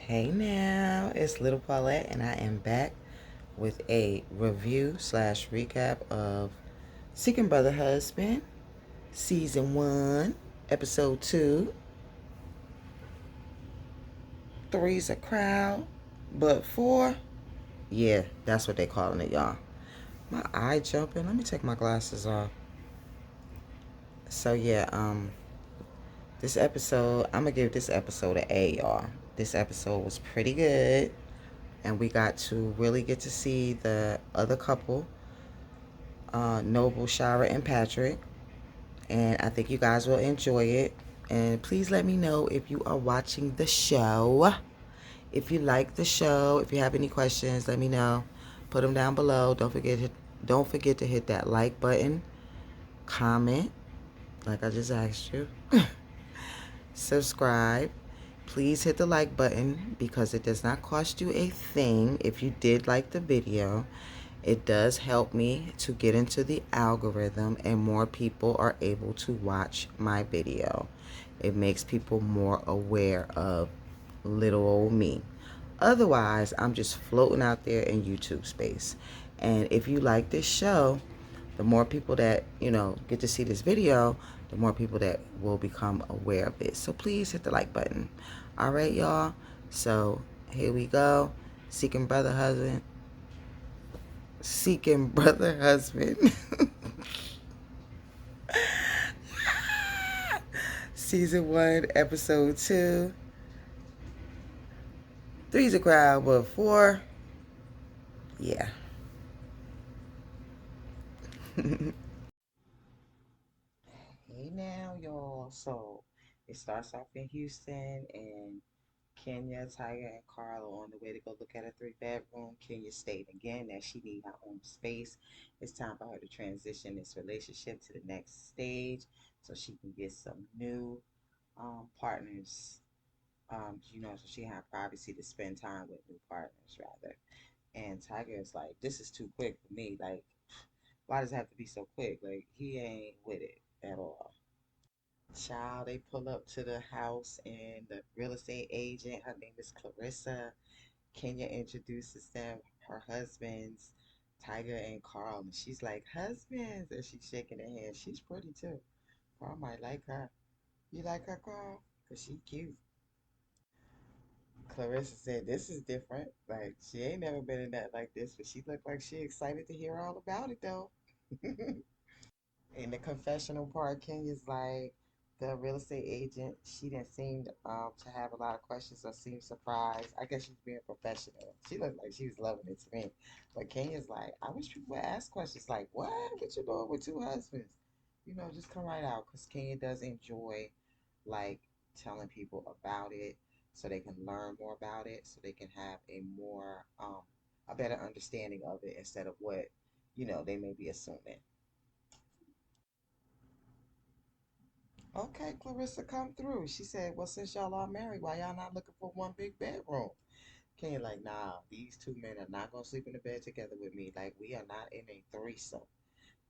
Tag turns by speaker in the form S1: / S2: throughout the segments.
S1: Hey now, it's Little Paulette, and I am back with a review slash recap of Seeking Brother Husband, Season 1, Episode 2. Three's a crowd, but four, yeah, that's what they calling it, y'all. My eye jumping. Let me take my glasses off. So yeah, this episode, I'm gonna give this episode an A, y'all. This episode was pretty good, and we got to really get to see the other couple, Noble, Chara, and Patrick. And I think you guys will enjoy it. And please let me know if you are watching the show. If you like the show, if you have any questions, let me know. Put them down below. Don't forget to hit that like button, comment, like I just asked you. Subscribe. Please hit the like button because it does not cost you a thing if you did like the video. It does help me to get into the algorithm and more people are able to watch my video. It makes people more aware of little old me. Otherwise, I'm just floating out there in YouTube space. And if you like this show, the more people that, get to see this video, the more people that will become aware of it. So please hit the like button. All right, y'all. So here we go. Seeking Brother Husband. Seeking Brother Husband. Season 1, Episode 2. Three's a crowd, but four, yeah. Hey now, y'all. So it starts off in Houston, and Kenya, Tiger, and Carl are on the way to go look at a three-bedroom. Kenya stated again that she needs her own space. It's time for her to transition this relationship to the next stage so she can get some new partners. So she can have privacy to spend time with new partners rather. And Tiger is like, this is too quick for me. Like, why does it have to be so quick? Like, he ain't with it at all. Child, they pull up to the house, and the real estate agent, her name is Clarissa. Kenya introduces them, her husbands, Tiger and Carl. And she's like, husbands. And she's shaking her hand. She's pretty too. Carl might like her. You like her, Carl? Because she cute. Clarissa said, this is different. Like, she ain't never been in that like this, but she looked like she excited to hear all about it, though. In the confessional part, Kenya's like, the real estate agent, she didn't seem to have a lot of questions or seem surprised. I guess she's being professional. She looked like she was loving it to me. But Kenya's like, I wish people would ask questions like, what? What you doing with two husbands? Just come right out because Kenya does enjoy like telling people about it so they can learn more about it, so they can have a better understanding of it instead of what, they may be assuming. Okay, Clarissa, come through. She said, well, since y'all are married, why y'all not looking for one big bedroom? Kenya like, nah, these two men are not gonna sleep in the bed together with me. Like, we are not in a threesome.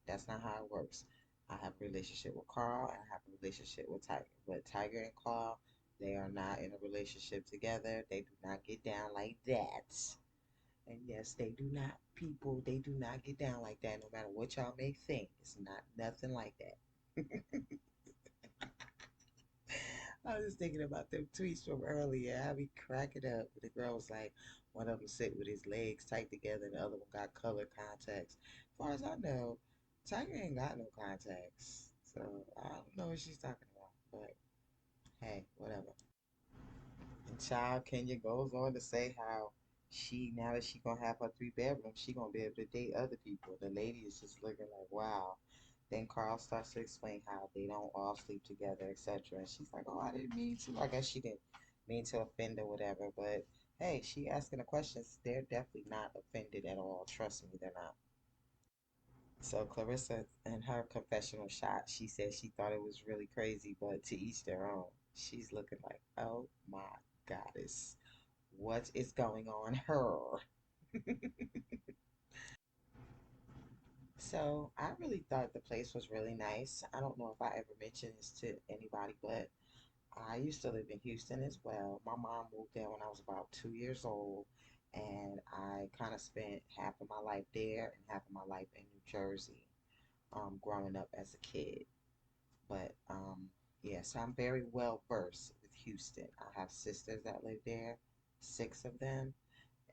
S1: That's not how it works. I have a relationship with Carl and I have a relationship with Tiger. But Tiger and Carl, they are not in a relationship together. They do not get down like that. And yes, they do not, people, they do not get down like that no matter what y'all may think. It's not nothing like that. I was just thinking about them tweets from earlier. I be cracking up. The girl was like, one of them sit with his legs tight together, and the other one got colored contacts. As far as I know, Tiger ain't got no contacts, so I don't know what she's talking about. But hey, whatever. And Child Kenya goes on to say how now that she gonna have her three bedrooms, she gonna be able to date other people. The lady is just looking like, wow. Then Carl starts to explain how they don't all sleep together, etc. And she's like, oh, I didn't mean to. I guess she didn't mean to offend or whatever. But hey, she asking the questions. They're definitely not offended at all. Trust me, they're not. So Clarissa, in her confessional shot, she said she thought it was really crazy, but to each their own. She's looking like, oh my goddess, what is going on her? So I really thought the place was really nice. I don't know if I ever mentioned this to anybody, but I used to live in Houston as well. My mom moved there when I was about 2 years old, and I kind of spent half of my life there and half of my life in New Jersey, growing up as a kid. But yes, I'm very well versed with Houston. I have sisters that live there, six of them,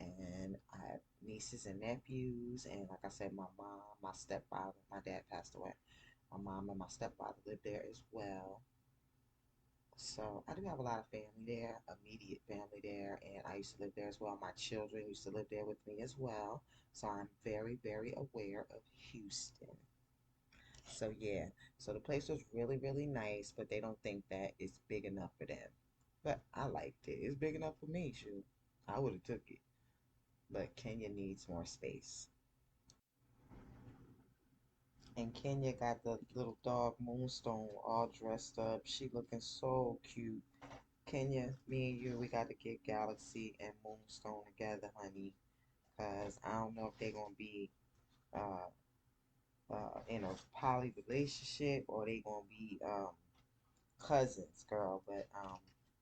S1: and I have nieces and nephews. And like I said, my mom, my stepfather, my dad passed away. My mom and my stepfather live there as well. So I do have a lot of family there, immediate family there, and I used to live there as well. My children used to live there with me as well. So I'm very, very aware of Houston. So yeah, so the place was really, really nice, but they don't think that it's big enough for them. But I liked it. It's big enough for me, shoot. I would have took it. But Kenya needs more space. And Kenya got the little dog Moonstone all dressed up. She looking so cute. Kenya, me and you, we got to get Galaxy and Moonstone together, honey. Cause I don't know if they're gonna be uh in a poly relationship or they gonna be cousins, girl. But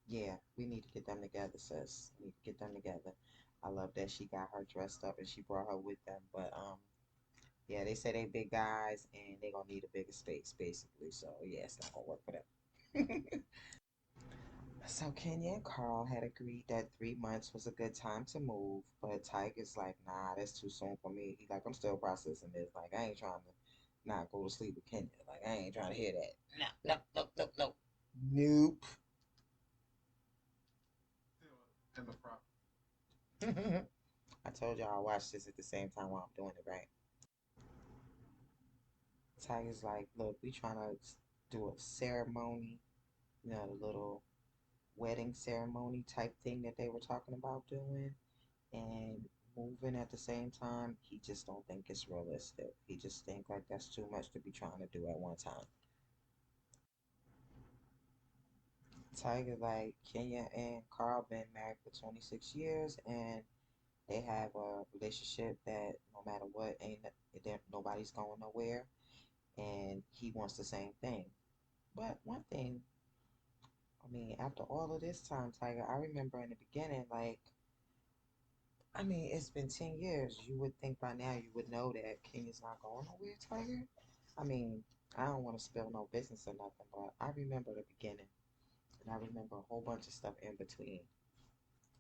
S1: yeah, we need to get them together, sis. We need to get them together. I love that she got her dressed up and she brought her with them. But yeah, they say they big guys and they gonna need a bigger space, basically. So yeah, it's not gonna work for them. So Kenya and Carl had agreed that 3 months was a good time to move, but Tiger's like, nah, that's too soon for me. He like, I'm still processing this. Like, I ain't trying to not go to sleep with Kenya. Like, I ain't trying to hear that. No, no, no, no, no. Nope. I told y'all I watched this at the same time while I'm doing it, right? Tiger's like, look, we trying to do a ceremony, the little wedding ceremony type thing that they were talking about doing. And moving at the same time, he just don't think it's realistic. He just think like that's too much to be trying to do at one time. Tiger like Kenya and Carl been married for 26 years and they have a relationship that no matter what ain't nobody's going nowhere and he wants the same thing. But one thing, I mean, after all of this time, Tiger, I remember in the beginning, like I mean, it's been 10 years. You would think by now you would know that Kenya's not going nowhere, Tiger. I mean, I don't want to spill no business or nothing, but I remember the beginning and I remember a whole bunch of stuff in between.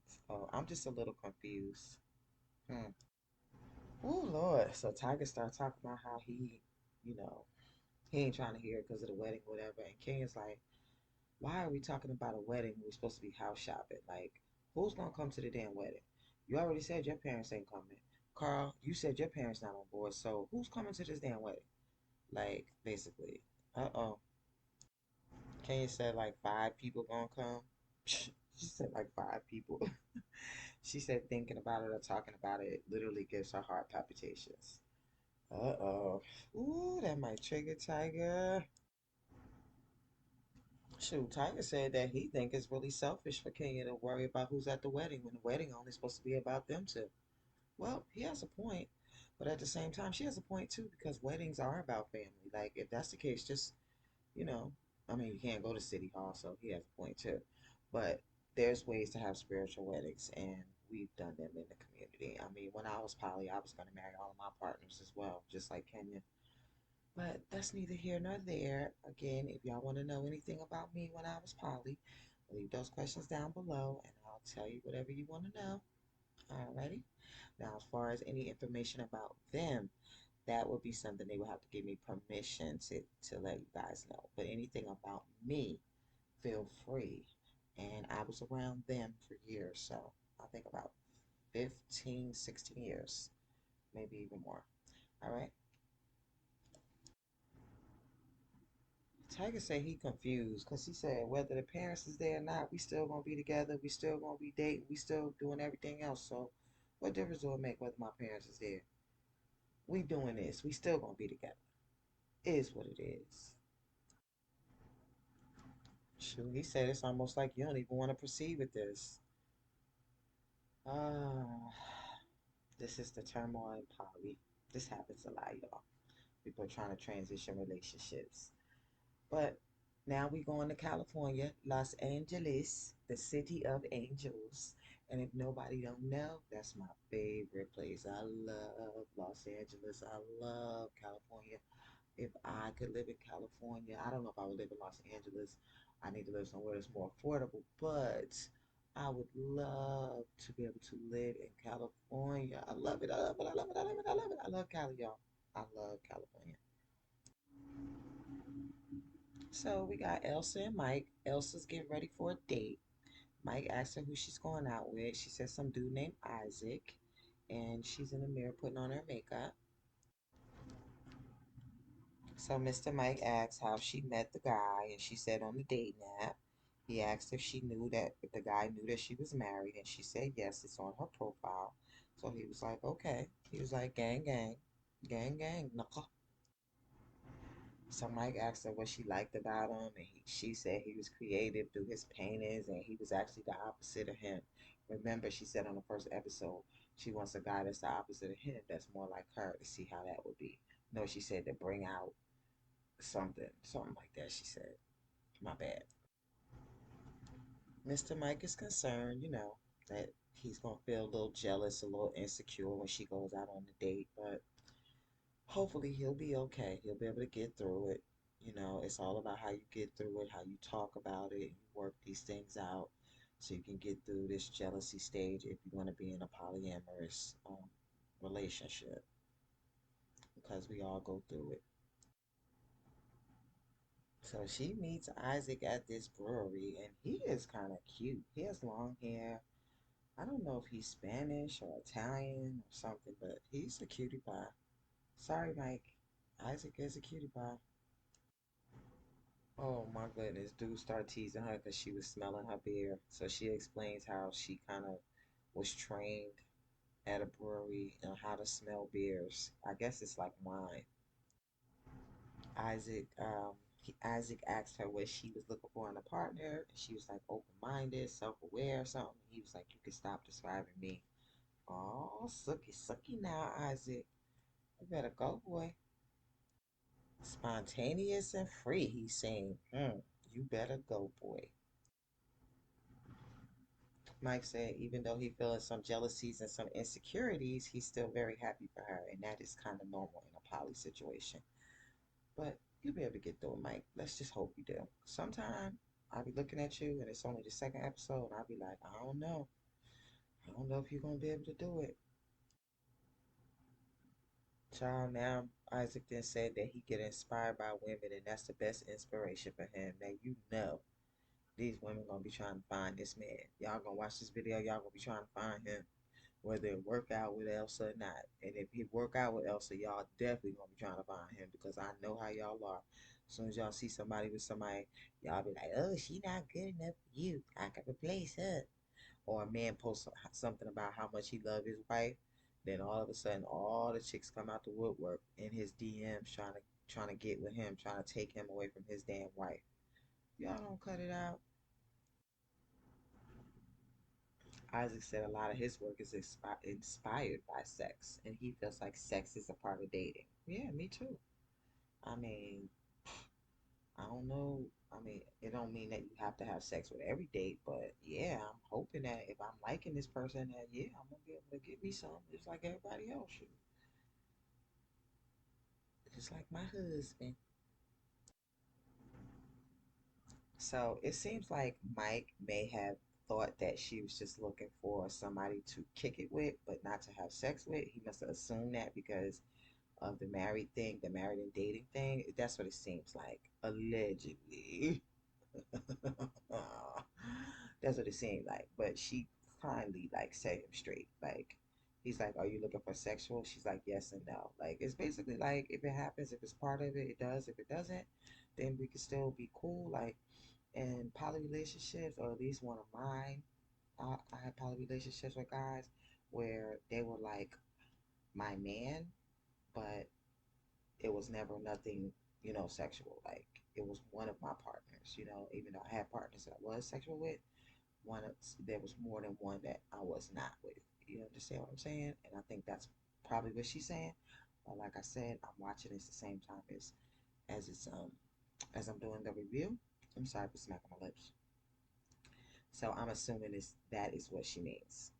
S1: So I'm just a little confused. Hmm. Oh, Lord. So Tiger started talking about how you know, he ain't trying to hear it because of the wedding, whatever. And Kenya's like, why are we talking about a wedding when we're supposed to be house shopping? Like, who's gonna come to the damn wedding? You already said your parents ain't coming. Carl, you said your parents not on board, so who's coming to this damn wedding? Like, basically. Uh-oh. Kenya said like 5 people gonna come. She said like 5 people. She said thinking about it or talking about it literally gives her heart palpitations. Uh-oh. Ooh, that might trigger Tiger. Shoot, Tiger said that he think it's really selfish for Kenya to worry about who's at the wedding when the wedding only supposed to be about them two. Well, he has a point, but at the same time, she has a point too because weddings are about family. Like, if that's the case, just you know, I mean, you can't go to City Hall, so he has a point too. But there's ways to have spiritual weddings, and we've done them in the community. I mean, when I was poly, I was going to marry all of my partners as well, just like Kenya. But that's neither here nor there. Again, if y'all want to know anything about me when I was poly, leave those questions down below, and I'll tell you whatever you want to know. Alrighty. Now, as far as any information about them, that would be something they would have to give me permission to let you guys know. But anything about me, feel free. And I was around them for years, so I think about 15, 16 years, maybe even more. All right. Tiger said he confused because he said whether the parents is there or not, we still gonna be together. We still gonna be dating. We still doing everything else. So what difference do it make whether my parents is there? We doing this. We still gonna be together. It is what it is. Shoot, he said it's almost like you don't even want to proceed with this. Ah, this is the turmoil in poly. This happens a lot, y'all. People are trying to transition relationships. But Now we going to California, Los Angeles, the city of angels. And if nobody don't know, that's my favorite place. I love Los Angeles. I love California. If I could live in California, I don't know if I would live in Los Angeles. I need to live somewhere that's more affordable, but I would love to be able to live in California. I love it. I love it. I love it. I love it. I love it. I love Cali, y'all. I love California. So we got Elsa and Mike. Elsa's getting ready for a date. Mike asked her who she's going out with. She said some dude named Isaac. And she's in the mirror putting on her makeup. So Mr. Mike asked how she met the guy, and she said on the dating app. He asked if the guy knew that she was married, and she said yes, it's on her profile. So he was like, okay. He was like, gang, gang, gang, gang, knuckle. So Mike asked her what she liked about him, and she said he was creative through his paintings, and he was actually the opposite of him. Remember, she said on the first episode, she wants a guy that's the opposite of him, that's more like her, to see how that would be. No, she said to bring out something like that, she said. My bad. Mr. Mike is concerned, that he's going to feel a little jealous, a little insecure when she goes out on the date, but hopefully he'll be okay. He'll be able to get through it. It's all about how you get through it, how you talk about it, you work these things out so you can get through this jealousy stage if you want to be in a polyamorous relationship because we all go through it. So she meets Isaac at this brewery, and he is kind of cute. He has long hair. I don't know if he's Spanish or Italian or something, but he's a cutie pie. Sorry, Mike. Isaac is a cutie pie. Oh my goodness, dude started teasing her because she was smelling her beer. So she explains how she kind of was trained at a brewery on how to smell beers. I guess it's like wine. Isaac, Isaac asked her what she was looking for in a partner, and she was like open-minded, self-aware, or something. He was like, "You can stop describing me." Oh, sucky, sucky now, Isaac. You better go, boy. Spontaneous and free, he's saying. You better go, boy. Mike said even though he feels some jealousies and some insecurities, he's still very happy for her, and that is kind of normal in a poly situation. But you'll be able to get through it, Mike. Let's just hope you do. Sometime I'll be looking at you, and it's only the second episode, and I'll be like, I don't know. I don't know if you're gonna be able to do it. Child, now Isaac then said that he get inspired by women, and that's the best inspiration for him. Now you know these women gonna be trying to find this man. Y'all gonna watch this video, y'all gonna be trying to find him, whether it work out with Elsa or not. And if he work out with Elsa, y'all definitely gonna be trying to find him because I know how y'all are. As soon as y'all see somebody with somebody, y'all be like, "Oh, she not good enough for you. I can replace her." Or a man posts something about how much he love his wife, then all of a sudden, all the chicks come out the woodwork in his DMs trying to get with him, trying to take him away from his damn wife. Y'all don't cut it out. Isaac said a lot of his work is inspired by sex, and he feels like sex is a part of dating. Yeah, me too. I mean, I don't know. I mean, it don't mean that you have to have sex with every date, but yeah, I'm hoping that if I'm liking this person, that yeah, I'm gonna be able to get me some, just like everybody else should, just like my husband. So it seems like Mike may have thought that she was just looking for somebody to kick it with, but not to have sex with. He must have assumed that because of the married thing, the married and dating thing. That's what it seems like, allegedly. That's what it seemed like. But she kindly like set him straight. Like he's like, "Are you looking for sexual?" She's like, "Yes and no." Like it's basically like if it happens, if it's part of it, it does. If it doesn't, then we can still be cool. Like in poly relationships, or at least one of mine. I had poly relationships with guys where they were like my man, but it was never nothing, sexual. Like it was one of my partners, even though I had partners that I was sexual with, there was more than one that I was not with. You understand what I'm saying? And I think that's probably what she's saying. But like I said, I'm watching this the same time as it's as I'm doing the review. I'm sorry for smacking my lips. So I'm assuming that is what she means.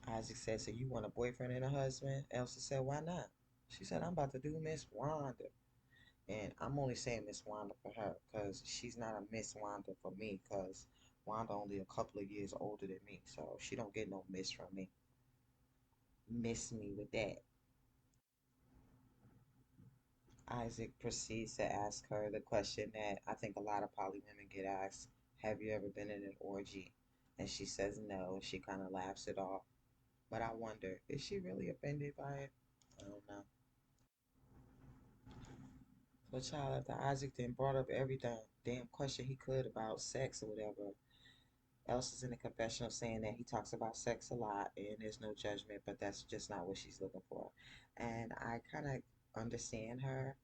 S1: Isaac said, "So you want a boyfriend and a husband?" Elsa said, "Why not?" She said, "I'm about to do Miss Wanda." And I'm only saying Miss Wanda for her because she's not a Miss Wanda for me because Wanda only a couple of years older than me. So she don't get no miss from me. Miss me with that. Isaac proceeds to ask her the question that I think a lot of poly women get asked: have you ever been in an orgy? And she says no, and she kind of laughs it off. But I wonder, is she really offended by it? I don't know. So, child, after Isaac then brought up every damn question he could about sex or whatever, Elsa's in the confessional saying that he talks about sex a lot and there's no judgment, but that's just not what she's looking for. And I kind of understand her.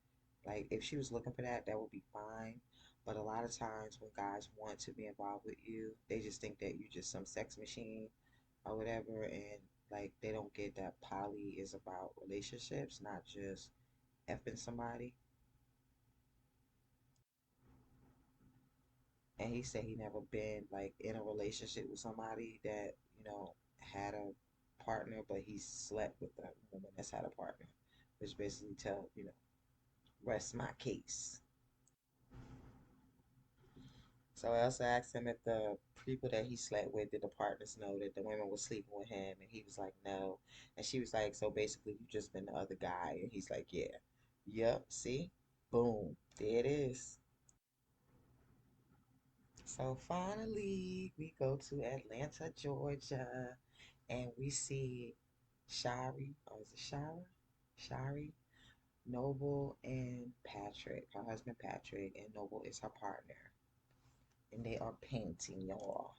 S1: Like, if she was looking for that, that would be fine. But a lot of times when guys want to be involved with you, they just think that you're just some sex machine or whatever. And, like, they don't get that poly is about relationships, not just effing somebody. And he said he never been like in a relationship with somebody that had a partner, but he slept with a woman that's had a partner, which basically tell rest my case. So I also asked him if the people that he slept with, did the partners know that the women were sleeping with him, and he was like no. And she was like, so basically you just been the other guy, and he's like, yeah. Yep, see, boom, there it is. So finally, we go to Atlanta, Georgia, and we see Shari, or is it Shara? Shari, Noble, and Patrick, her husband Patrick, and Noble is her partner. And they are painting, y'all.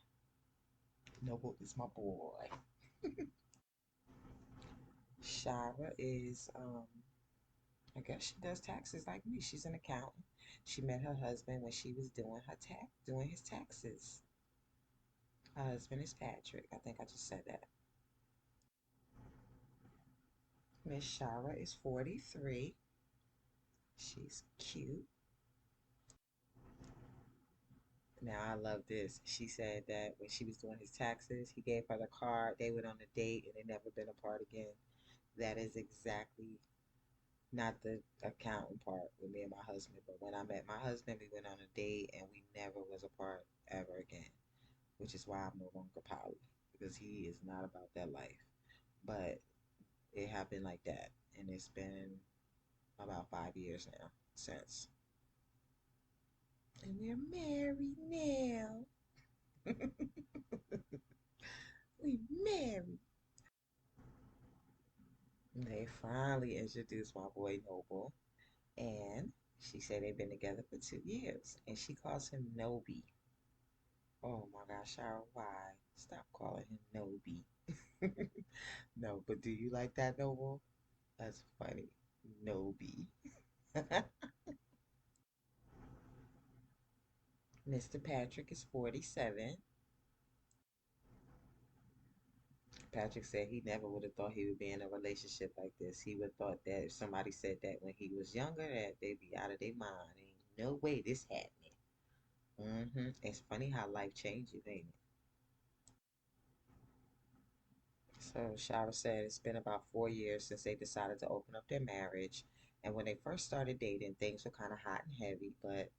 S1: Noble is my boy. Shara is, I guess she does taxes like me. She's an accountant. She met her husband when she was doing his taxes. Her husband is Patrick. I think I just said that. Miss Shara is 43. She's cute. Now I love this. She said that when she was doing his taxes, he gave her the card. They went on a date and they never been apart again. That is exactly not the accounting part with me and my husband. But when I met my husband, we went on a date and we never was apart ever again. Which is why I'm no longer poly because he is not about that life. But it happened like that, and it's been about 5 years now since. And we're married now. We married. They finally introduced my boy Noble, and she said they've been together for 2 years, and she calls him Noby. Oh my gosh, Shara, why? Stop calling him Noby. No, but do you like that, Noble? That's funny. Noby. Mr. Patrick is 47. Patrick said he never would have thought he would be in a relationship like this. He would have thought that if somebody said that when he was younger, that they'd be out of their mind. Ain't no way this happening. It's funny how life changes, ain't it? So Shara said it's been about 4 years since they decided to open up their marriage. And when they first started dating, things were kind of hot and heavy, but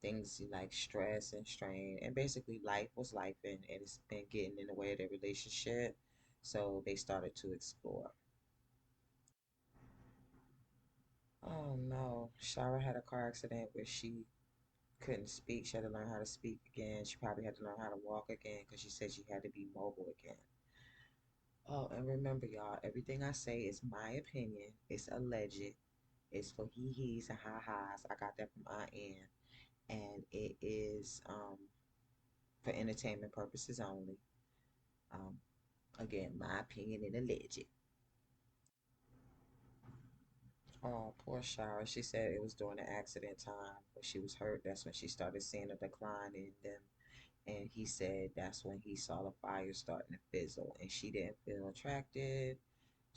S1: things like stress and strain, and basically life was life, and it's been getting in the way of their relationship. So they started to explore. Oh no, Shara had a car accident where she couldn't speak. She had to learn how to speak again. She probably had to learn how to walk again because she said she had to be mobile again. Oh, and remember, y'all, everything I say is my opinion. It's alleged. It's for hee hees and ha ha's. I got that from Aunt Ann. And it is for entertainment purposes only. Um, Again, my opinion and alleged. Oh, poor Shara. She said it was during the accident time when she was hurt. That's when she started seeing a decline in them. And he said that's when he saw the fire starting to fizzle. And she didn't feel attracted.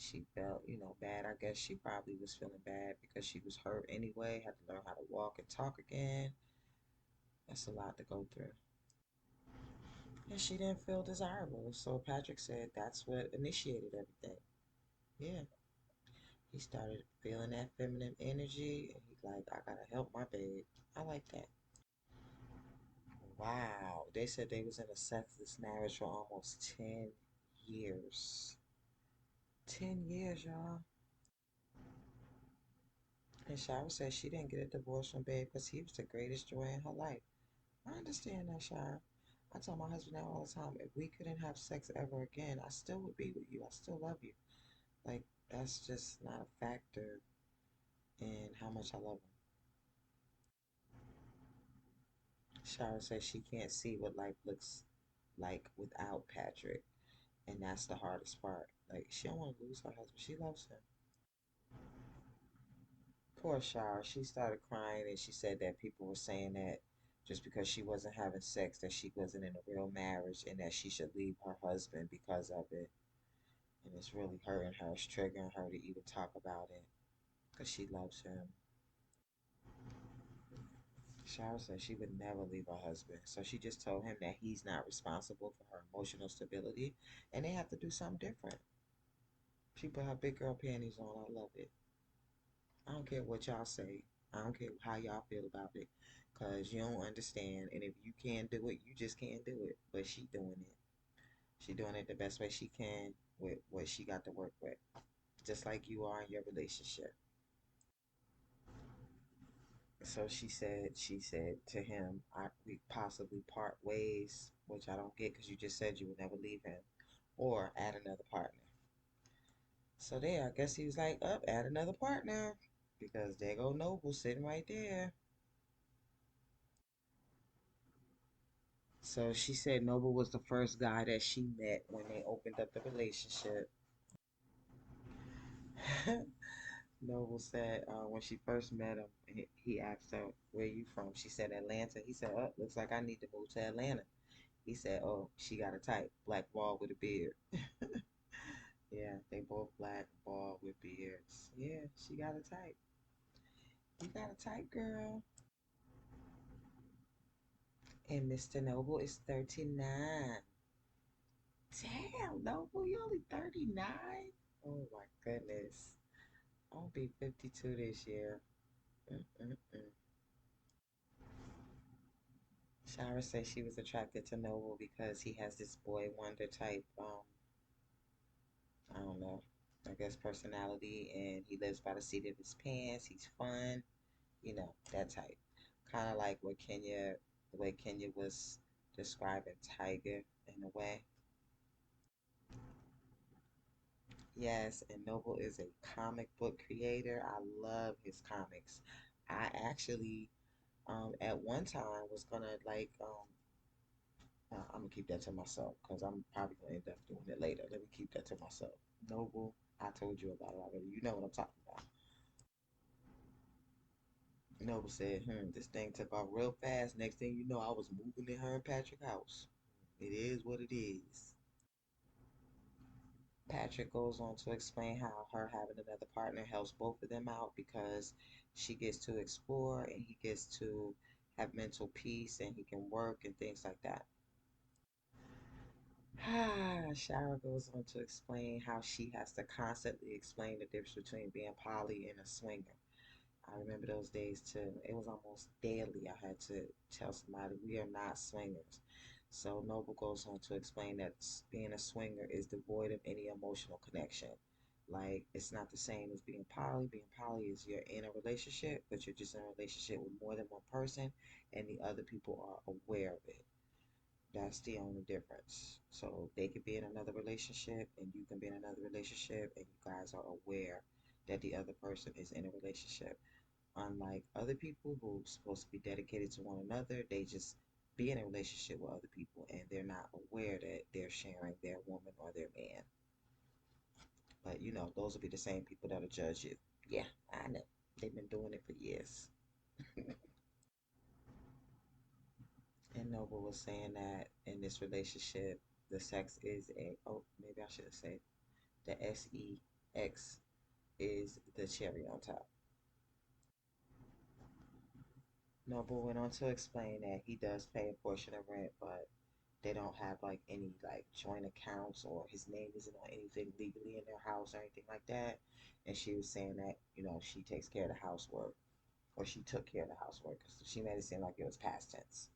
S1: She felt, bad. I guess she probably was feeling bad because she was hurt anyway, had to learn how to walk and talk again. That's a lot to go through. And she didn't feel desirable. So Patrick said that's what initiated everything. Yeah. He started feeling that feminine energy and he's like, I gotta help my babe. I like that. Wow. They said they was in a sexless marriage for almost 10 years. 10 years, y'all. And Shara said she didn't get a divorce from Babe because he was the greatest joy in her life. I understand that, Shara. I tell my husband that all the time. If we couldn't have sex ever again, I still would be with you. I still love you. Like, that's just not a factor in how much I love him. Shara says she can't see what life looks like without Patrick, and that's the hardest part. Like, she don't want to lose her husband. She loves him. Poor Shara. She started crying and she said that people were saying that just because she wasn't having sex, that she wasn't in a real marriage and that she should leave her husband because of it. And it's really hurting her. It's triggering her to even talk about it because she loves him. Shara said she would never leave her husband. So she just told him that he's not responsible for her emotional stability and they have to do something different. She put her big girl panties on. I love it. I don't care what y'all say. I don't care how y'all feel about it. Because you don't understand. And if you can't do it, you just can't do it. But she doing it. She doing it the best way she can with what she got to work with. Just like you are in your relationship. So she said to him, we possibly part ways, which I don't get because you just said you would never leave him, or add another partner. So there, I guess he was like, up, add another partner. Because there go Noble sitting right there. So she said Noble was the first guy that she met when they opened up the relationship. Noble said when she first met him, he asked her, where you from? She said Atlanta. He said, oh, looks like I need to move to Atlanta. He said, oh, she got a type, black ball with a beard. Yeah, they both black, bald with beards. Yeah, she got a type. You got a type, girl. And Mr. Noble is 39. Damn, Noble, you only 39? Oh my goodness. I'll be 52 this year. Mm-mm-mm. Shara says she was attracted to Noble because he has this boy wonder type, I don't know, I guess personality, and he lives by the seat of his pants. He's fun, that type. Kind of like the way Kenya was describing Tiger in a way. Yes, and Noble is a comic book creator. I love his comics. I actually, at one time was gonna like, I'm gonna keep that to myself because I'm probably gonna end up doing it later. Let me keep that to myself. Noble, I told you about it already. You know what I'm talking about. Noble said, this thing took off real fast. Next thing you know, I was moving in her and Patrick house. It is what it is. Patrick goes on to explain how her having another partner helps both of them out because she gets to explore and he gets to have mental peace and he can work and things like that. Shara goes on to explain how she has to constantly explain the difference between being poly and a swinger. I remember those days too. It was almost daily I had to tell somebody we are not swingers. So Noble goes on to explain that being a swinger is devoid of any emotional connection. Like it's not the same as being poly. Being poly is you're in a relationship, but you're just in a relationship with more than one person, and the other people are aware of it. That's the only difference. So they could be in another relationship, and you can be in another relationship, and you guys are aware that the other person is in a relationship. Unlike other people who are supposed to be dedicated to one another, they just be in a relationship with other people and they're not aware that they're sharing their woman or their man. But those will be the same people that'll judge you. Yeah, I know. They've been doing it for years. And Noble was saying that in this relationship, the sex is maybe I should have said the SE. X is the cherry on top. Noble went on to explain that he does pay a portion of rent, but they don't have like any like joint accounts or his name isn't on anything legally in their house or anything like that. And she was saying that, she takes care of the housework or she took care of the housework because she made it seem like it was past tense.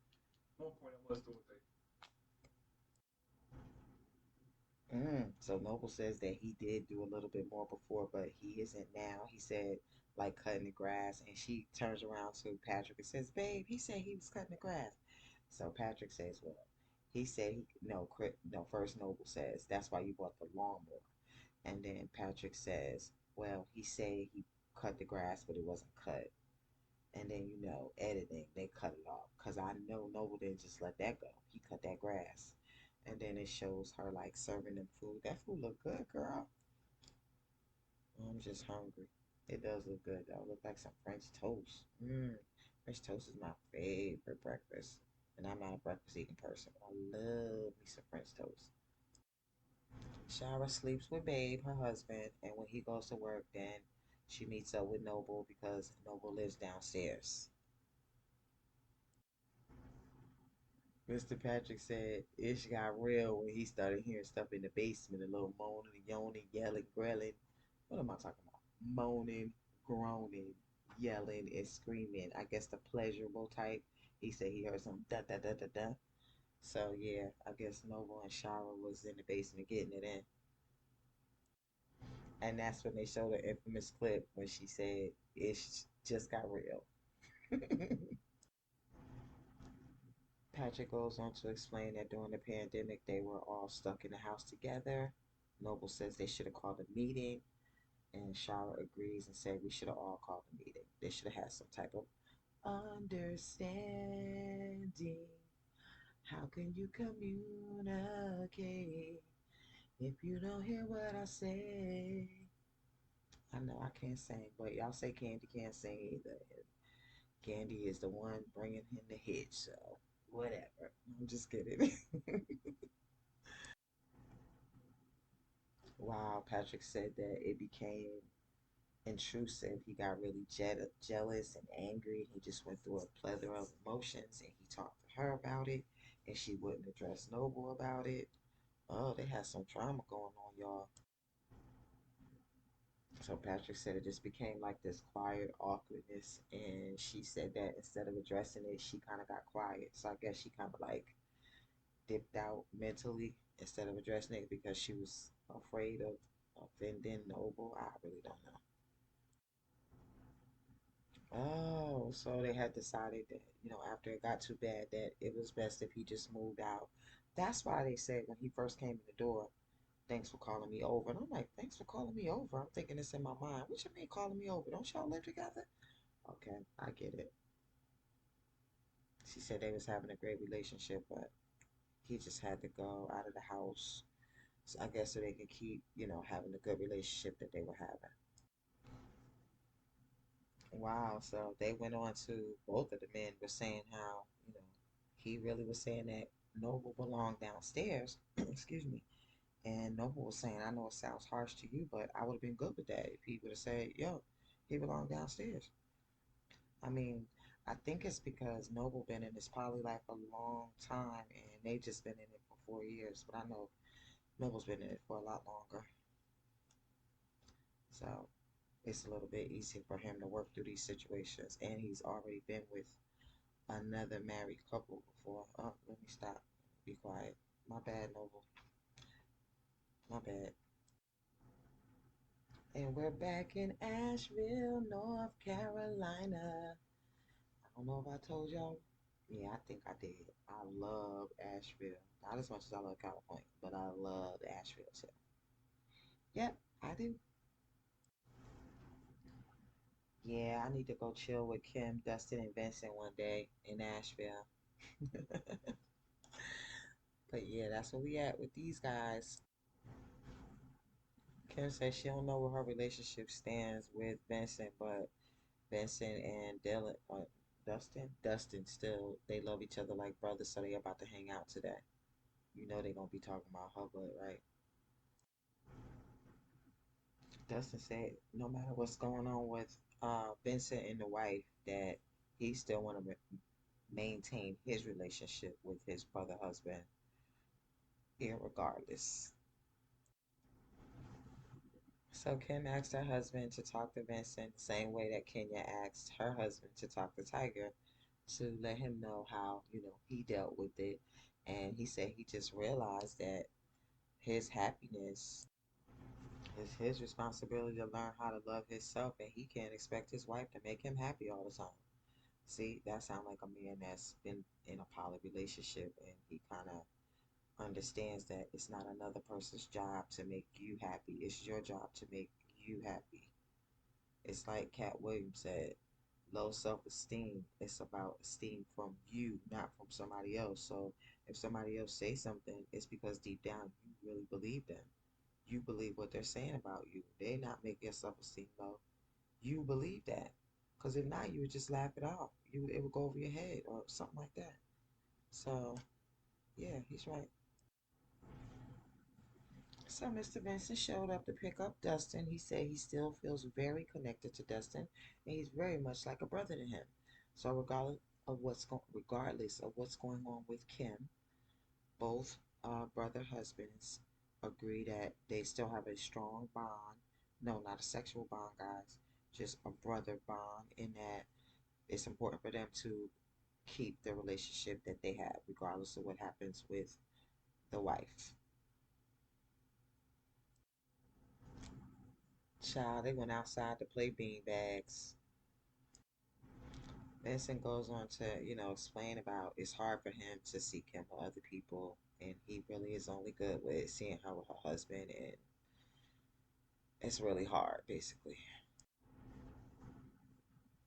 S1: So Noble says that he did do a little bit more before, but he isn't now. He said like cutting the grass, and she turns around to Patrick and says, "Babe, he said he was cutting the grass." So Patrick says, "Well, he said he no, no." First Noble says, "That's why you bought the lawnmower," and then Patrick says, "Well, he said he cut the grass, but it wasn't cut." And then editing, they cut it off because I know Noble didn't just let that go. He cut that grass, and then it shows her like serving them food. That food look good, girl. I'm just hungry. It does look good though. Look like some French toast. French toast is my favorite breakfast, and I'm not a breakfast eating person. But I love me some French toast. Chara sleeps with Babe, her husband, and when he goes to work, then she meets up with Noble because Noble lives downstairs. Mr. Patrick said Ish got real when he started hearing stuff in the basement, a little moaning and yawning, yelling, growling. What am I talking about? Moaning, groaning, yelling, and screaming. I guess the pleasurable type. He said he heard some da da da da da. So yeah, I guess Noble and Shara was in the basement getting it in. And that's when they showed the infamous clip when she said Ish just got real. Patrick goes on to explain that during the pandemic, they were all stuck in the house together. Noble says they should have called a meeting, and Shara agrees and said we should have all called a meeting. They should have had some type of understanding. How can you communicate if you don't hear what I say? I know I can't sing, but y'all say Candy can't sing either. Candy is the one bringing him the hit, so whatever. I'm just kidding. Wow, Patrick said that it became intrusive. He got really jealous and angry. He just went through a plethora of emotions and he talked to her about it and she wouldn't address Noble about it. Oh, they had some drama going on, y'all. So Patrick said it just became like this quiet awkwardness and she said that instead of addressing it, she kind of got quiet. So I guess she kind of like dipped out mentally instead of addressing it because she was afraid of offending Noble. I really don't know. Oh, so they had decided that, after it got too bad, that it was best if he just moved out. That's why they said when he first came in the door, thanks for calling me over. And I'm like, thanks for calling me over. I'm thinking this in my mind. What you mean calling me over? Don't y'all live together? Okay, I get it. She said they was having a great relationship, but he just had to go out of the house. So I guess so they could keep, having a good relationship that they were having. Wow. So they went on to both of the men were saying how, he really was saying that Noble belonged downstairs. Excuse me. And Noble was saying, I know it sounds harsh to you, but I would have been good with that if he would have said, yo, he belonged downstairs. I mean, I think it's because Noble been in this poly life a long time and they just been in it for 4 years. But I know Noble's been in it for a lot longer. So it's a little bit easier for him to work through these situations. And he's already been with another married couple before. Oh, let me stop. Be quiet. My bad, Noble. My bad. And we're back in Asheville, North Carolina. I don't know if I told y'all. Yeah, I think I did. I love Asheville. Not as much as I love California, but I love Asheville too. Yep, I do. Yeah, I need to go chill with Kim, Dustin, and Vinson one day in Asheville. But yeah, that's where we at with these guys. Kim says she don't know where her relationship stands with Vincent, but Vincent and Dylan, Dustin still they love each other like brothers, so they about to hang out today. You know they gonna be talking about her butt, right? Dustin said no matter what's going on with Vincent and the wife, that he still want to maintain his relationship with his brother husband, irregardless. So Kim asked her husband to talk to Vincent the same way that Kenya asked her husband to talk to Tiger, to let him know how, he dealt with it. And he said he just realized that his happiness is his responsibility to learn how to love himself, and he can't expect his wife to make him happy all the time. See, that sounds like a man that's been in a poly relationship, and he kind of understands that it's not another person's job to make you happy. It's your job to make you happy. It's like Cat Williams said, low self-esteem. It's about esteem from you, not from somebody else. So if somebody else say something, it's because deep down you really believe them. You believe what they're saying about you. They not make your self-esteem low. You believe that. Because if not, you would just laugh it off. It would go over your head or something like that. So yeah, he's right. So Mr. Vinson showed up to pick up Dustin. He said he still feels very connected to Dustin, and he's very much like a brother to him. So regardless of what's going on with Kim, both brother husbands agree that they still have a strong bond. No, not a sexual bond, guys. Just a brother bond, in that it's important for them to keep the relationship that they have, regardless of what happens with the wife. Child, they went outside to play bean bags. Vincent goes on to, explain about it's hard for him to see Kim with other people, and he really is only good with seeing her with her husband, and it's really hard, basically.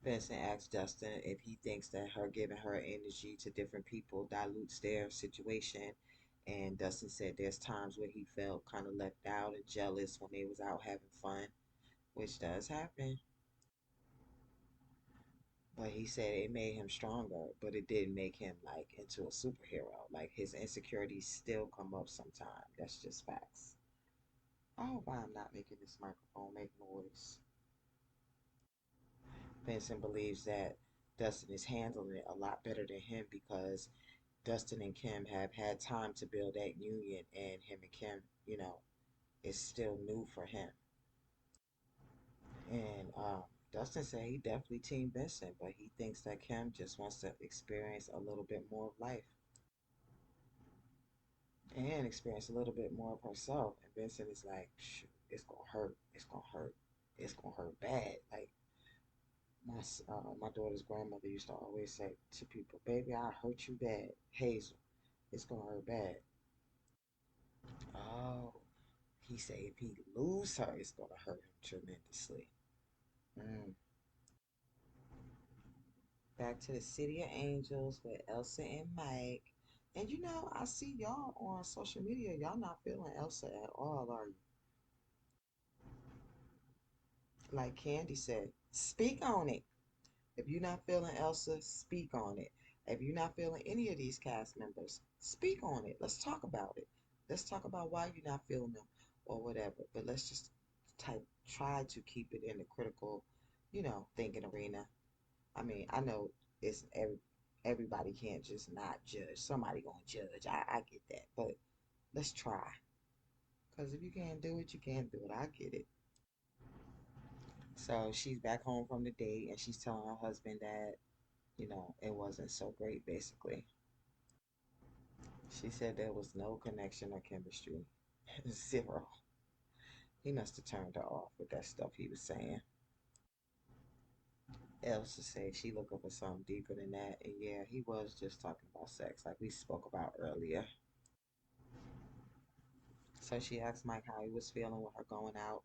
S1: Vincent asks Dustin if he thinks that her giving her energy to different people dilutes their situation, and Dustin said there's times where he felt kind of left out and jealous when they was out having fun, which does happen. But he said it made him stronger, but it didn't make him like into a superhero. Like his insecurities still come up sometime. That's just facts. I hope I'm not making this microphone make noise. Vincent believes that Dustin is handling it a lot better than him, because Dustin and Kim have had time to build that union, and him and Kim, is still new for him. And Dustin said he definitely team Vincent, but he thinks that Kim just wants to experience a little bit more of life and experience a little bit more of herself. And Vincent is like, shoot, it's gonna hurt. It's gonna hurt. It's gonna hurt bad. Like my daughter's grandmother used to always say to people, "Baby, I hurt you bad, Hazel. It's gonna hurt bad." Oh, he said if he lose her, it's gonna hurt him tremendously. Mm. Back to the City of Angels with Elsa and Mike. And I see y'all on social media. Y'all not feeling Elsa at all, are you? Like Candy said, speak on it. If you're not feeling Elsa, speak on it. If you're not feeling any of these cast members, speak on it. Let's talk about it. Let's talk about why you're not feeling them or whatever. But let's just try to keep it in the critical, thinking arena. I mean, I know everybody can't just not judge. Somebody gonna judge. I get that, but let's try. Cause if you can't do it, you can't do it. I get it. So she's back home from the date, and she's telling her husband that it wasn't so great, basically. She said there was no connection or chemistry. Zero. He must have turned her off with that stuff he was saying. Elsa said she looking for something deeper than that. And yeah, he was just talking about sex, like we spoke about earlier. So she asked Mike how he was feeling with her going out,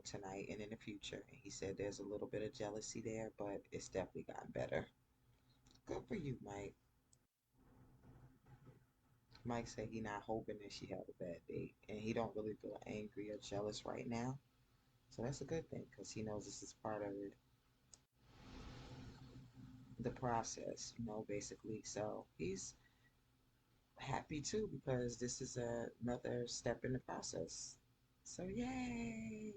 S1: tonight and in the future. And he said there's a little bit of jealousy there, but it's definitely gotten better. Good for you, Mike. Mike said he not hoping that she had a bad date, and he don't really feel angry or jealous right now. So that's a good thing, because he knows this is part of it, the process, basically. So he's happy too, because this is another step in the process. So yay!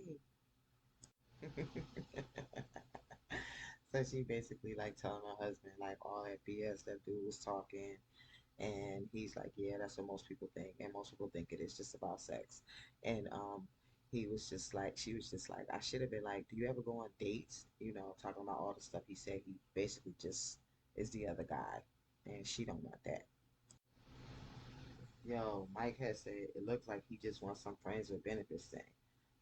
S1: So she basically like telling her husband like all that BS that dude was talking, and he's like, yeah, that's what most people think, and most people think it is just about sex. And he was just like, she was just like, I should have been like, do you ever go on dates? You know, talking about all the stuff he said. He basically just is the other guy, and she don't want that. Yo, Mike has said it looks like he just wants some friends with benefits thing.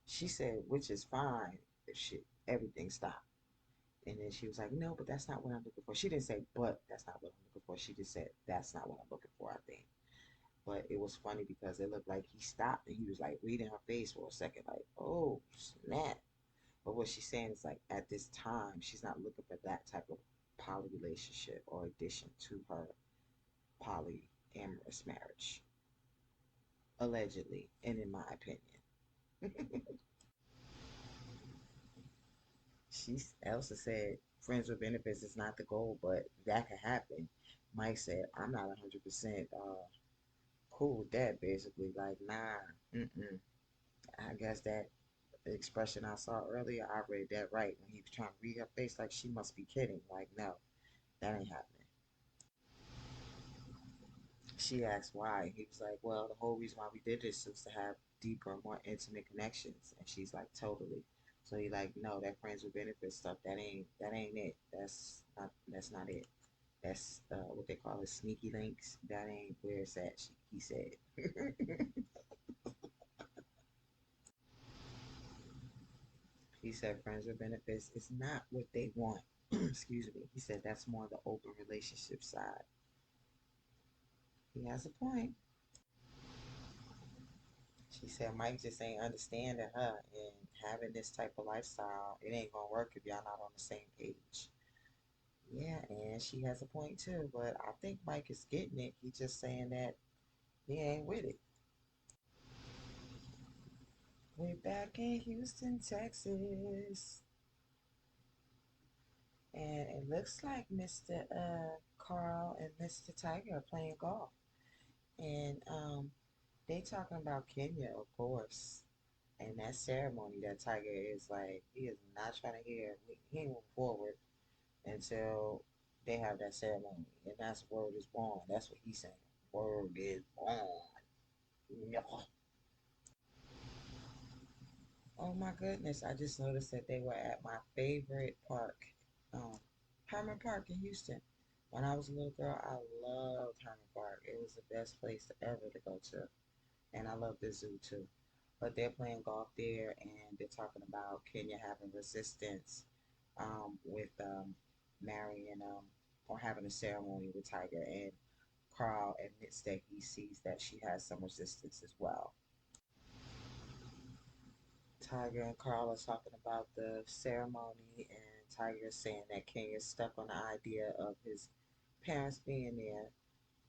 S1: She said, which is fine if shit everything stopped. And then she was like, no, but that's not what I'm looking for. She didn't say, but that's not what I'm looking for. She just said, that's not what I'm looking for, I think. But it was funny because it looked like he stopped and he was like reading her face for a second, like, oh, snap. But what she's saying is like at this time, she's not looking for that type of poly relationship or addition to her polyamorous marriage, allegedly, and in my opinion. Elsa said friends with benefits is not the goal, but that could happen. Mike said, I'm not 100% cool with that, basically. Like, nah, mm-mm. I guess that expression I saw earlier, I read that right when he was trying to read her face, like she must be kidding. Like, no, that ain't happening. She asked why. He was like, well, the whole reason why we did this was to have deeper, more intimate connections. And she's like, totally. So he like, no, that friends with benefits stuff, that ain't it. That's not it. That's what they call it, sneaky links. That ain't where it's at. He said. He said friends with benefits is not what they want. Excuse me. He said that's more the open relationship side. He has a point. She said Mike just ain't understanding her, and having this type of lifestyle, it ain't gonna work if y'all not on the same page. Yeah, and she has a point too, but I think Mike is getting it. He's just saying that he ain't with it. We're back in Houston, Texas, and it looks like Mr. Carl and Mr. Tiger are playing golf, and they talking about Kenya, of course. And that ceremony that Tiger is like, he is not trying to hear. He ain't move forward until they have that ceremony. And that's word is born. That's what he's saying. Word is born. Yeah. Oh my goodness. I just noticed that they were at my favorite park, um, Herman Park in Houston. When I was a little girl, I loved Herman Park. It was the best place ever to go to. And I love the zoo too. But they're playing golf there, and they're talking about Kenya having resistance with marrying or having a ceremony with Tiger, and Carl admits that he sees that she has some resistance as well. Tiger and Carl are talking about the ceremony, and Tiger is saying that Kenya's stuck on the idea of his parents being there,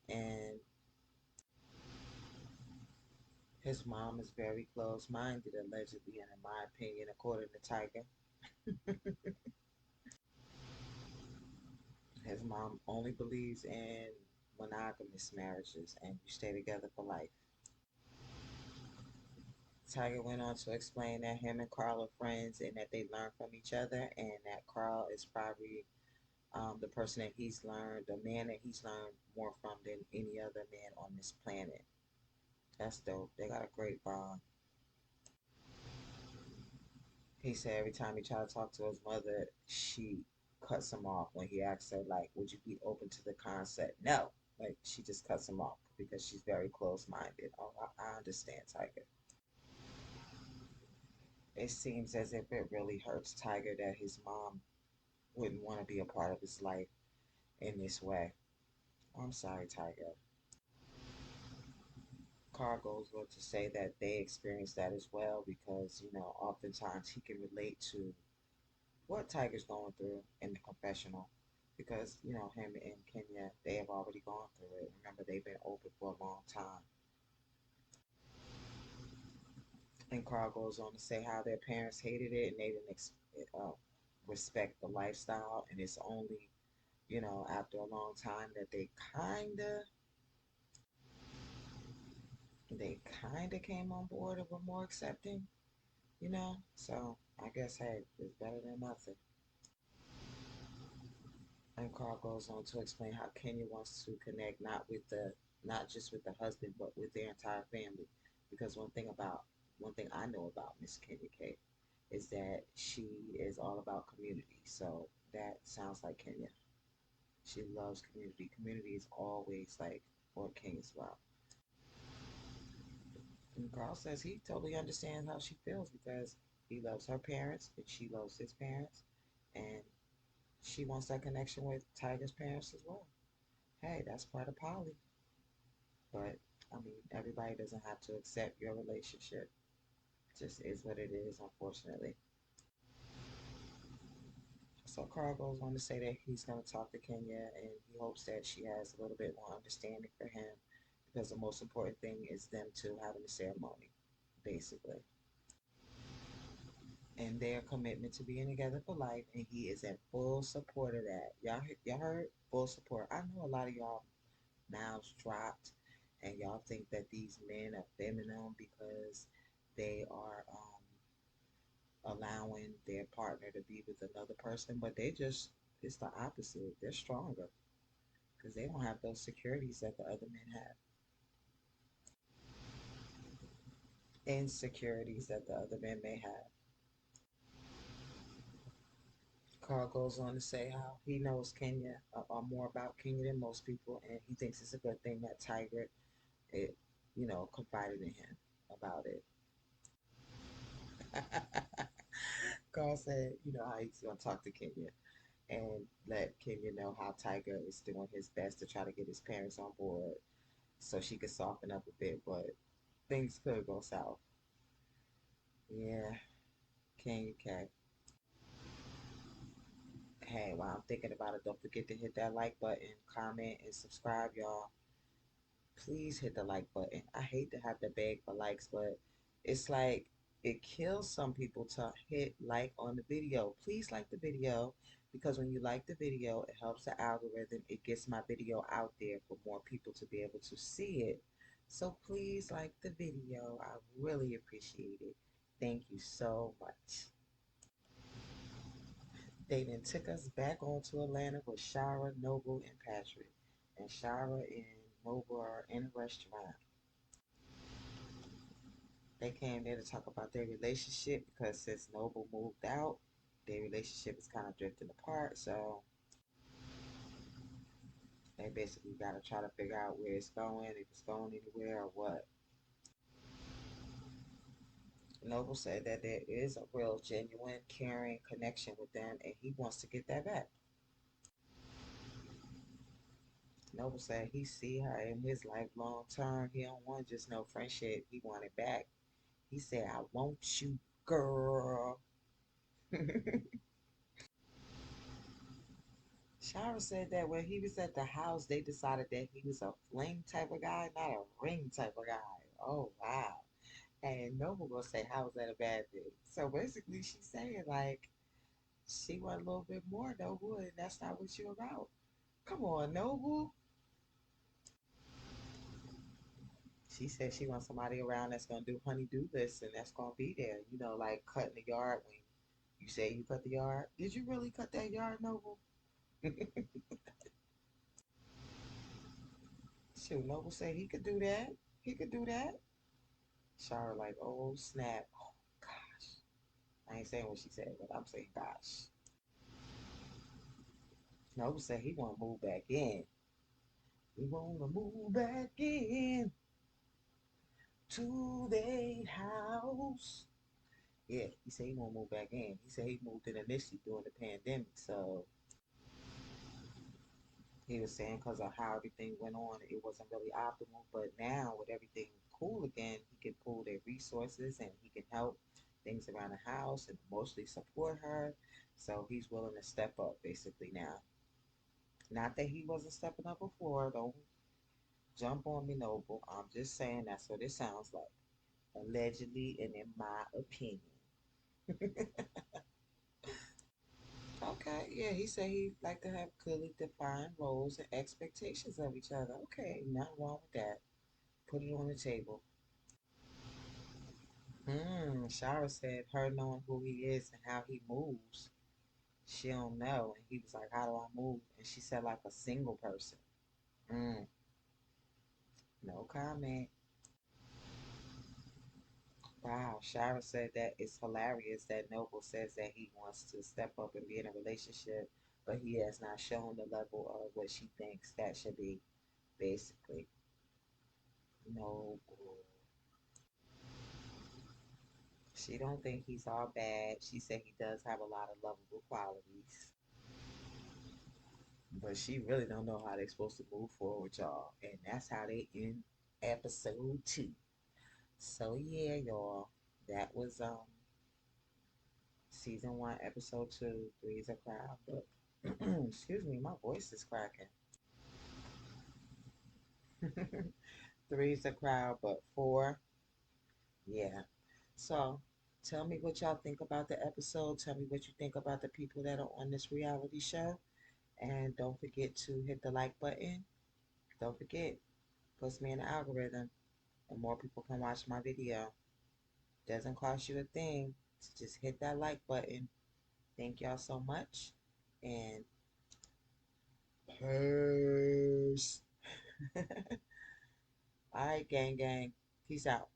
S1: and his mom is very close-minded, allegedly, and in my opinion, according to Tiger, his mom only believes in monogamous marriages and you stay together for life. Tiger went on to explain that him and Carl are friends and that they learn from each other, and that Carl is probably the person that he's learned, the man that he's learned more from than any other man on this planet. That's dope. They got a great bond. He said every time he tried to talk to his mother, she cuts him off when he asks her, like, would you be open to the concept? No. Like, she just cuts him off because she's very close minded. Oh, I understand, Tiger. It seems as if it really hurts Tiger that his mom wouldn't want to be a part of his life in this way. I'm sorry, Tiger. Carl goes on to say that they experience that as well because, oftentimes he can relate to what Tiger's going through in the confessional because, him and Kenya, they have already gone through it. Remember, they've been open for a long time. And Carl goes on to say how their parents hated it and they didn't uh, respect the lifestyle. And it's only, after a long time that they kinda came on board and were more accepting. So I guess, hey, it's better than nothing. And Carl goes on to explain how Kenya wants to connect not just with the husband, but with their entire family. Because one thing I know about Miss Kenya K is that she is all about community. So that sounds like Kenya. She loves community. Community is always like for Kenya as well. And Carl says he totally understands how she feels because he loves her parents and she loves his parents, and she wants that connection with Tiger's parents as well. Hey, that's part of poly. But I mean, everybody doesn't have to accept your relationship. It just is what it is, unfortunately. So Carl goes on to say that he's going to talk to Kenya and he hopes that she has a little bit more understanding for him because the most important thing is them two having a ceremony, basically. And their commitment to being together for life, and he is in full support of that. Y'all heard? Full support. I know a lot of y'all mouths dropped, and y'all think that these men are feminine because they are allowing their partner to be with another person, but it's the opposite. They're stronger because they don't have those securities that the other men have, insecurities that the other men may have. Carl goes on to say how he knows Kenya, more about Kenya than most people, and he thinks it's a good thing that Tiger, it, confided in him about it. Carl said, how he's gonna talk to Kenya and let Kenya know how Tiger is doing his best to try to get his parents on board so she could soften up a bit, but things could go south. Yeah, Kenya K. Hey, while I'm thinking about it, don't forget to hit that like button, comment, and subscribe, y'all. Please hit the like button. I hate to have to beg for likes, but it's like it kills some people to hit like on the video. Please like the video because when you like the video, it helps the algorithm. It gets my video out there for more people to be able to see it. So please like the video. I really appreciate it. Thank you so much. They then took us back on to Atlanta with Chara, Noble, and Patrick. And Chara and Noble are in a restaurant. They came there to talk about their relationship because since Noble moved out, their relationship is kind of drifting apart. So they basically got to try to figure out where it's going, if it's going anywhere or what. Noble said that there is a real, genuine, caring connection with them, and he wants to get that back. Noble said he see her in his life long term. He don't want just no friendship. He want it back. He said, "I want you, girl." Chara said that when he was at the house, they decided that he was a fling type of guy, not a ring type of guy. Oh wow! And Noble gonna say, "How is that a bad thing?" So basically, she's saying like she want a little bit more Noble, and that's not what you about. Come on, Noble. She said she wants somebody around that's gonna do honey-do lists and that's gonna be there. Like cutting the yard when you say you cut the yard. Did you really cut that yard, Noble? Shoot, Noble said he could do that. He could do that. Chara like, oh snap. Oh gosh. I ain't saying what she said, but I'm saying gosh. Noble said he wanna move back in. He wanna move back in to the house. Yeah, he said he wanna move back in. He said he moved in initially during the pandemic, so he was saying because of how everything went on, it wasn't really optimal. But now, with everything cool again, he can pull their resources and he can help things around the house and mostly support her. So he's willing to step up basically now. Not that he wasn't stepping up before. Don't jump on me, Noble. I'm just saying that's what it sounds like. Allegedly, and in my opinion. Okay, yeah, he said he'd like to have clearly defined roles and expectations of each other. Okay, nothing wrong with that. Put it on the table. Chara said her knowing who he is and how he moves, she don't know. And he was like, how do I move? And she said like a single person. Mm, no comment. Wow, Shara said that it's hilarious that Noble says that he wants to step up and be in a relationship, but he has not shown the level of what she thinks that should be, basically. Noble. She don't think he's all bad. She said he does have a lot of lovable qualities. But she really don't know how they're supposed to move forward, y'all. And that's how they end episode 2. So yeah, y'all. That was season 1, episode 2. Three's a crowd, but excuse me, my voice is cracking. Three's a crowd, but four, yeah. So tell me what y'all think about the episode. Tell me what you think about the people that are on this reality show. And don't forget to hit the like button. Don't forget, puts me in the algorithm and more people can watch my video. Doesn't cost you a thing to just hit that like button. Thank y'all so much. And peace. All right, gang, gang. Peace out.